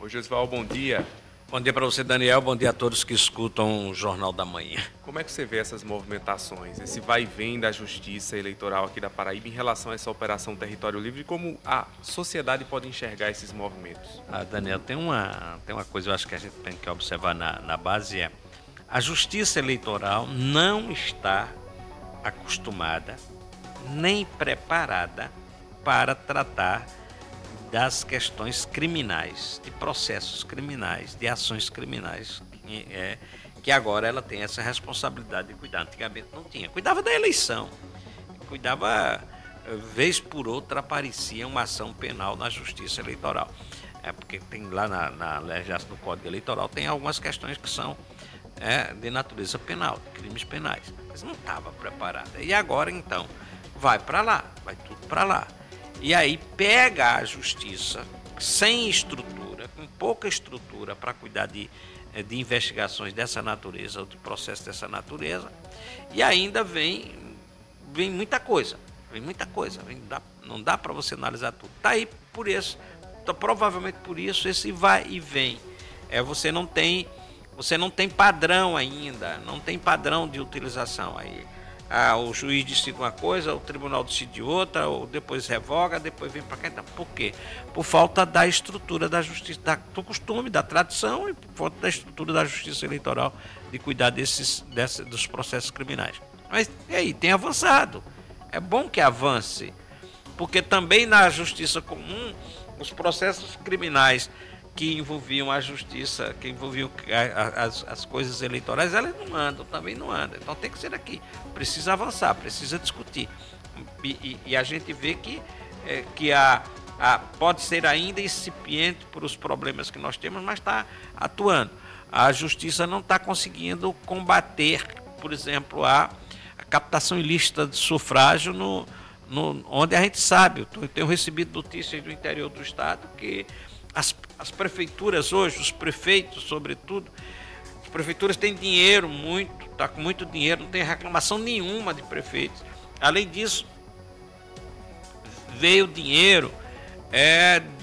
Ô Josival, bom dia. Bom dia para você, Daniel. Bom dia a todos que escutam o Jornal da Manhã. Como é que você vê essas movimentações, esse vai e vem da Justiça Eleitoral aqui da Paraíba em relação a essa Operação Território Livre e como a sociedade pode enxergar esses movimentos? Daniel, tem uma coisa eu acho que a gente tem que observar na base a Justiça Eleitoral não está acostumada nem preparada para tratar das questões criminais, de processos criminais, de ações criminais, que agora ela tem essa responsabilidade de cuidar. Antigamente não tinha. Cuidava da eleição, cuidava, vez por outra, aparecia uma ação penal na Justiça Eleitoral. Porque tem lá na legislação do Código Eleitoral, tem algumas questões que são de natureza penal, de crimes penais. Mas não estava preparada. E agora, então, vai para lá, vai tudo para lá. E aí pega a justiça sem estrutura, com pouca estrutura para cuidar de investigações dessa natureza, ou de processos dessa natureza, e ainda vem muita coisa, não dá para você analisar tudo. Está aí por isso, provavelmente por isso, esse vai e vem. Você não tem padrão ainda, não tem padrão de utilização aí. O juiz decide uma coisa, o tribunal decide outra, ou depois revoga, depois vem para cá. Então, por quê? Por falta da estrutura da justiça, do costume, da tradição e por falta da estrutura da justiça eleitoral de cuidar dos processos criminais. Mas e aí, tem avançado. É bom que avance, porque também na justiça comum, os processos criminais que envolviam a justiça, que envolviam as coisas eleitorais, elas também não andam. Então tem que ser aqui. Precisa avançar, precisa discutir. E a gente vê que pode ser ainda incipiente por os problemas que nós temos, mas está atuando. A justiça não está conseguindo combater, por exemplo, a captação ilícita de sufrágio onde a gente sabe. Eu tenho recebido notícias do interior do estado que as prefeituras hoje, os prefeitos sobretudo, as prefeituras têm dinheiro, está com muito dinheiro, não tem reclamação nenhuma de prefeitos. Além disso, veio dinheiro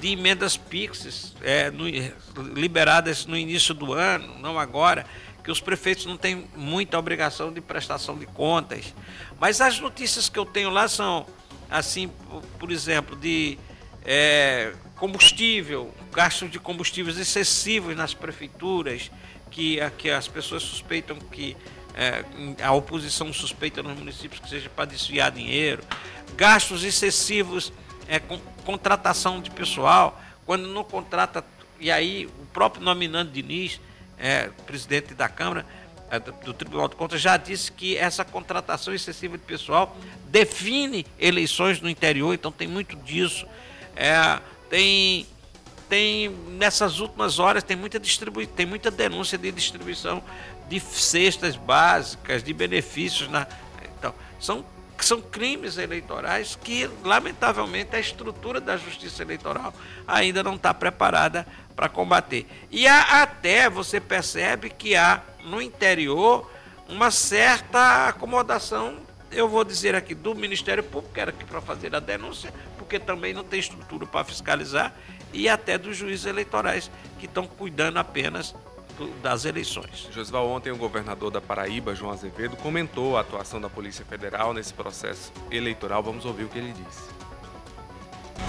de emendas PIX liberadas no início do ano, não agora, que os prefeitos não têm muita obrigação de prestação de contas. Mas as notícias que eu tenho lá são, assim, por exemplo, de combustível, gastos de combustíveis excessivos nas prefeituras, que as pessoas suspeitam que a oposição suspeita nos municípios que seja para desviar dinheiro, gastos excessivos com contratação de pessoal, quando não contrata, e aí o próprio nominando Diniz, presidente da Câmara, do Tribunal de Contas, já disse que essa contratação excessiva de pessoal define eleições no interior, então tem muito disso. Tem nessas últimas horas tem muita denúncia de distribuição de cestas básicas, de benefícios então são crimes eleitorais que lamentavelmente a estrutura da justiça eleitoral ainda não está preparada para combater. E até você percebe que há no interior uma certa acomodação, eu vou dizer aqui, do Ministério Público, que era aqui para fazer a denúncia, porque também não tem estrutura para fiscalizar, e até dos juízes eleitorais, que estão cuidando apenas das eleições. Josival, ontem o governador da Paraíba, João Azevedo, comentou a atuação da Polícia Federal nesse processo eleitoral. Vamos ouvir o que ele disse.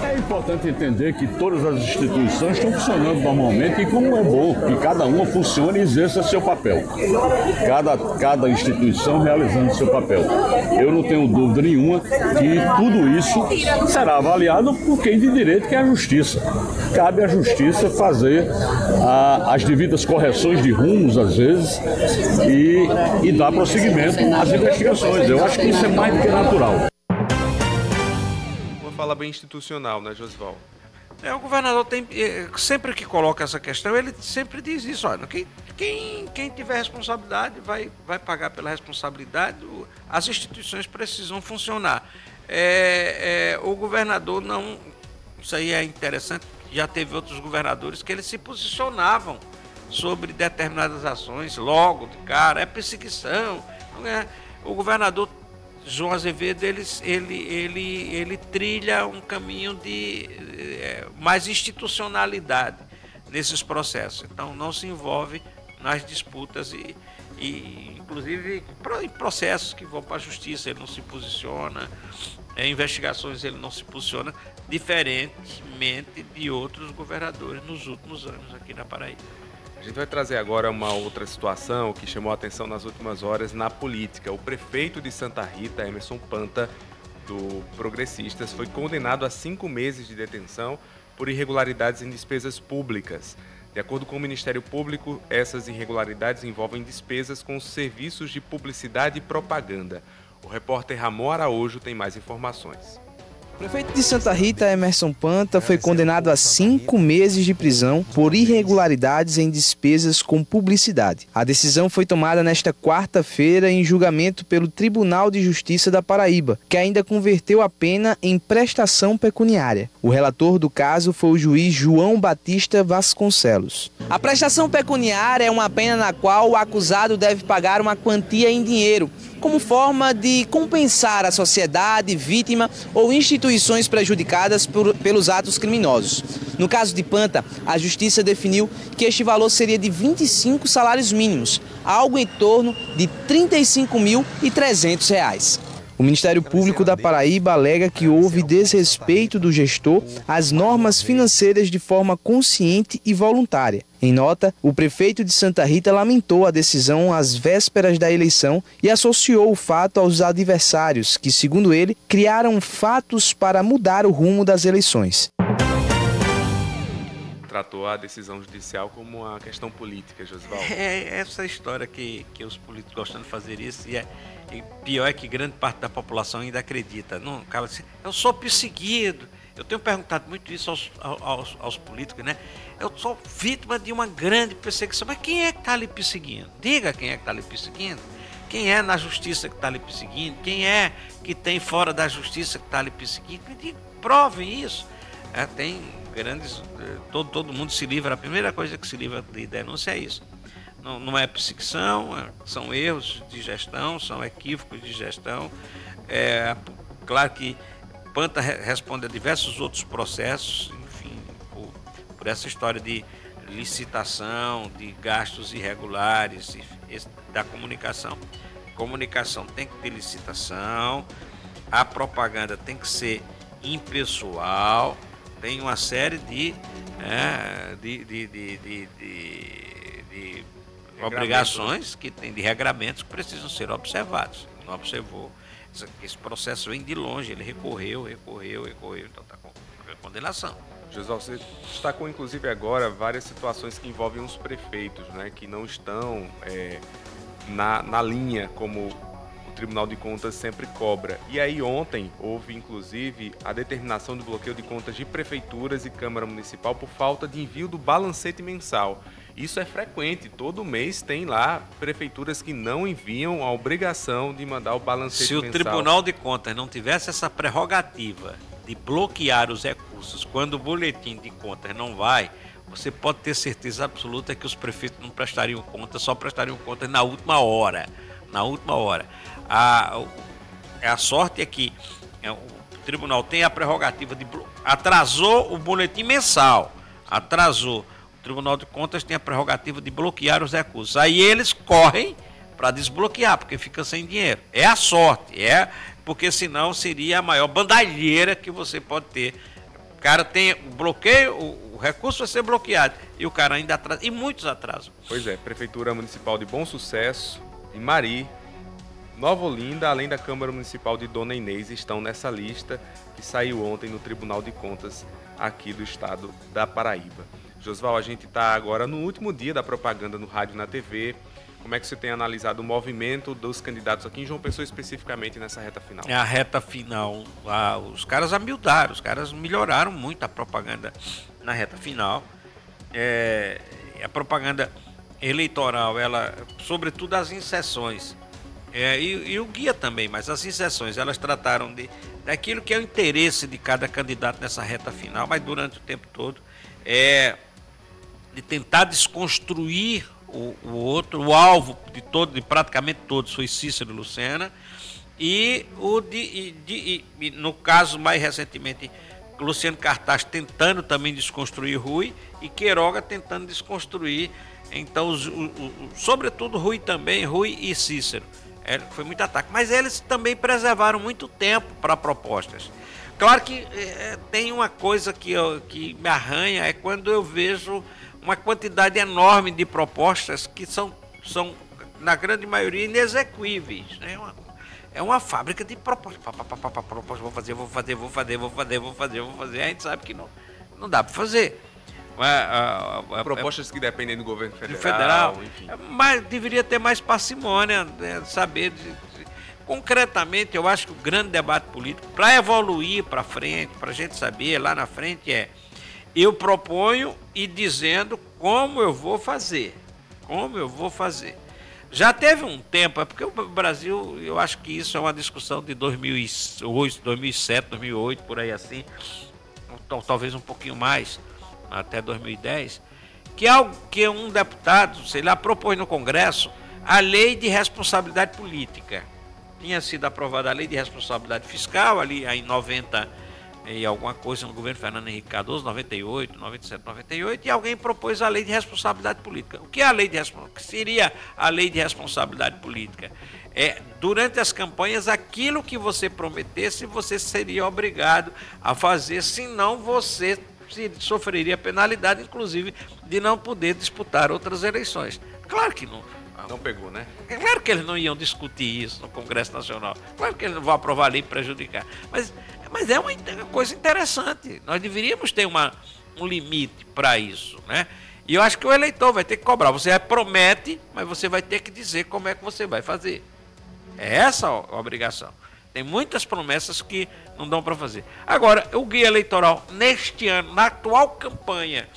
É importante entender que todas as instituições estão funcionando normalmente e como é bom que cada uma funcione e exerça seu papel. Cada instituição realizando seu papel. Eu não tenho dúvida nenhuma que tudo isso será avaliado por quem de direito, que é a Justiça. Cabe à Justiça fazer as devidas correções de rumos, às vezes, e dar prosseguimento às investigações. Eu acho que isso é mais do que natural. Fala bem institucional, né, Josival? O governador sempre que coloca essa questão, ele sempre diz isso, olha, quem tiver responsabilidade vai pagar pela responsabilidade, as instituições precisam funcionar. O governador não, isso aí é interessante, já teve outros governadores que eles se posicionavam sobre determinadas ações, logo de cara, perseguição, o governador João Azevedo, ele trilha um caminho de mais institucionalidade. nesses processos. Então não se envolve nas disputas e inclusive em processos que vão para a justiça ele não se posiciona, em investigações ele não se posiciona, diferentemente de outros governadores nos últimos anos aqui na Paraíba. A gente vai trazer agora uma outra situação que chamou a atenção nas últimas horas na política. O prefeito de Santa Rita, Emerson Panta, do Progressistas, foi condenado a 5 meses de detenção por irregularidades em despesas públicas. De acordo com o Ministério Público, essas irregularidades envolvem despesas com serviços de publicidade e propaganda. O repórter Ramon Araújo tem mais informações. O prefeito de Santa Rita, Emerson Panta, foi condenado a 5 meses de prisão por irregularidades em despesas com publicidade. A decisão foi tomada nesta quarta-feira em julgamento pelo Tribunal de Justiça da Paraíba, que ainda converteu a pena em prestação pecuniária. O relator do caso foi o juiz João Batista Vasconcelos. A prestação pecuniária é uma pena na qual o acusado deve pagar uma quantia em dinheiro, como forma de compensar a sociedade, vítima ou instituições prejudicadas pelos atos criminosos. No caso de Panta, a Justiça definiu que este valor seria de 25 salários mínimos, algo em torno de R$ 35.300. O Ministério Público da Paraíba alega que houve desrespeito do gestor às normas financeiras de forma consciente e voluntária. Em nota, o prefeito de Santa Rita lamentou a decisão às vésperas da eleição e associou o fato aos adversários, que, segundo ele, criaram fatos para mudar o rumo das eleições. Tratou a decisão judicial como uma questão política, Josivaldo. É essa história que os políticos gostam de fazer isso, e pior é que grande parte da população ainda acredita. Não, cara, assim, eu sou perseguido. Eu tenho perguntado muito isso aos políticos, né? Eu sou vítima de uma grande perseguição. Mas quem é que está lhe perseguindo? Diga quem é que está lhe perseguindo. Quem é na justiça que está lhe perseguindo? Quem é que tem fora da justiça que está lhe perseguindo? Provem isso. Tem grandes... Todo mundo se livra. A primeira coisa que se livra de denúncia é isso. Não é perseguição, são erros de gestão, são equívocos de gestão. Claro que Panta responde a diversos outros processos, enfim, por essa história de licitação, de gastos irregulares, da comunicação. Comunicação tem que ter licitação, a propaganda tem que ser impessoal, tem uma série de obrigações que tem, de regramentos que precisam ser observados. Não observou. Esse processo vem de longe, ele recorreu, então está com condenação. José, você destacou inclusive agora várias situações que envolvem os prefeitos, né, que não estão na linha como o Tribunal de Contas sempre cobra. E aí ontem houve inclusive a determinação do bloqueio de contas de prefeituras e Câmara Municipal por falta de envio do balancete mensal. Isso é frequente, todo mês tem lá prefeituras que não enviam a obrigação de mandar o balancete mensal. Se o Tribunal de Contas não tivesse essa prerrogativa de bloquear os recursos quando o boletim de contas não vai, você pode ter certeza absoluta que os prefeitos não prestariam contas, só prestariam contas na última hora. Na última hora. A sorte é que o Tribunal tem a prerrogativa de... Atrasou o boletim mensal, atrasou. O Tribunal de Contas tem a prerrogativa de bloquear os recursos. Aí eles correm para desbloquear, porque fica sem dinheiro. É a sorte, porque senão seria a maior bandalheira que você pode ter. O cara tem o bloqueio, o recurso vai ser bloqueado e o cara ainda atrasa, e muitos atrasam. Pois é, Prefeitura Municipal de Bom Sucesso, de Mari, Nova Olinda, além da Câmara Municipal de Dona Inês, estão nessa lista que saiu ontem no Tribunal de Contas aqui do estado da Paraíba. Josval, a gente está agora no último dia da propaganda no rádio e na TV. Como é que você tem analisado o movimento dos candidatos aqui em João Pessoa, especificamente nessa reta final? A reta final, os caras amiudaram, os caras melhoraram muito a propaganda na reta final. A propaganda eleitoral, ela, sobretudo as inserções, e o guia também, mas as inserções, elas trataram daquilo que é o interesse de cada candidato nessa reta final, mas durante o tempo todo, de tentar desconstruir o outro. O alvo de praticamente todos foi Cícero Lucena, e no caso mais recentemente Luciano Cartaz tentando também desconstruir Rui e Queiroga tentando desconstruir, então, sobretudo Rui também, Rui e Cícero. Foi muito ataque, mas eles também preservaram muito tempo para propostas. Claro que tem uma coisa que me arranha, é quando eu vejo uma quantidade enorme de propostas que são na grande maioria, inexequíveis, né? É uma fábrica de propostas. Vou fazer. A gente sabe que não dá para fazer. Propostas que dependem do governo federal, enfim. Mas deveria ter mais parcimônia, né? Saber concretamente. Eu acho que o grande debate político, para evoluir para frente, para a gente saber lá na frente, eu proponho e dizendo como eu vou fazer. Já teve um tempo, porque o Brasil, eu acho que isso é uma discussão de 2008, 2007, 2008, por aí assim, talvez um pouquinho mais, até 2010, que um deputado, sei lá, propôs no Congresso a lei de responsabilidade política. Tinha sido aprovada a lei de responsabilidade fiscal ali em 90 e alguma coisa no governo Fernando Henrique Cardoso, 98, 97, 98, e alguém propôs a lei de responsabilidade política. O que é a lei de responsabilidade? O que seria a lei de responsabilidade política? Durante as campanhas, aquilo que você prometesse, você seria obrigado a fazer, senão você sofreria penalidade, inclusive, de não poder disputar outras eleições. Claro que não. Não pegou, né? É claro que eles não iam discutir isso no Congresso Nacional. Claro que eles não vão aprovar a lei para prejudicar. Mas é uma coisa interessante. Nós deveríamos ter um limite para isso, né? E eu acho que o eleitor vai ter que cobrar. Você promete, mas você vai ter que dizer como é que você vai fazer. É essa a obrigação. Tem muitas promessas que não dão para fazer. Agora, o guia eleitoral, neste ano, na atual campanha,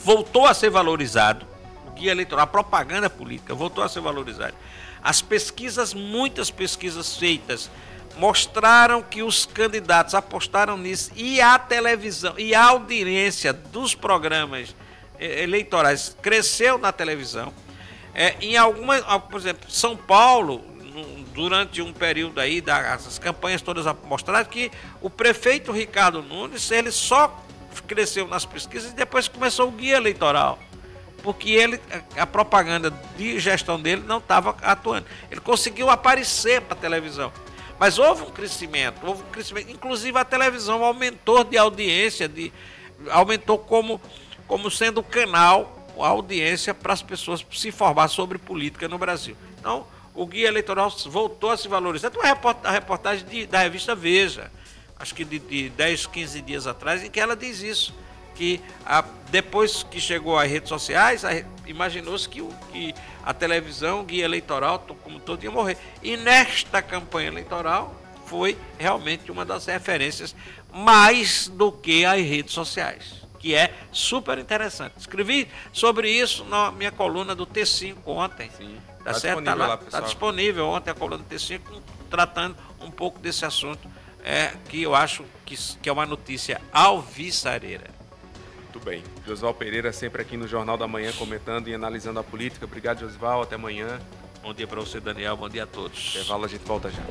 voltou a ser valorizado. Guia eleitoral, a propaganda política voltou a ser valorizada. As pesquisas, muitas pesquisas feitas, mostraram que os candidatos apostaram nisso, e a televisão e a audiência dos programas eleitorais cresceu na televisão. Em algumas, por exemplo, São Paulo, durante um período aí das campanhas todas mostraram que o prefeito Ricardo Nunes, ele só cresceu nas pesquisas e depois começou o guia eleitoral. Porque a propaganda de gestão dele não estava atuando. Ele conseguiu aparecer para a televisão. Mas houve um crescimento. Inclusive a televisão aumentou de audiência, aumentou como sendo canal, a audiência para as pessoas se informar sobre política no Brasil. Então, o guia eleitoral voltou a se valorizar. Tem uma reportagem da revista Veja, acho que de 10, 15 dias atrás, em que ela diz isso. Que depois que chegou às redes sociais, imaginou-se que a televisão, o guia eleitoral, como todo, ia morrer. E nesta campanha eleitoral foi realmente uma das referências, mais do que as redes sociais, que é super interessante. Escrevi sobre isso na minha coluna do T5 ontem. Sim. Tá certo? Está disponível ontem a coluna do T5, tratando um pouco desse assunto, que eu acho que é uma notícia alvissareira. Muito bem. Josival Pereira sempre aqui no Jornal da Manhã comentando e analisando a política. Obrigado, Josival. Até amanhã. Bom dia para você, Daniel. Bom dia a todos. Intervalo, a gente volta já.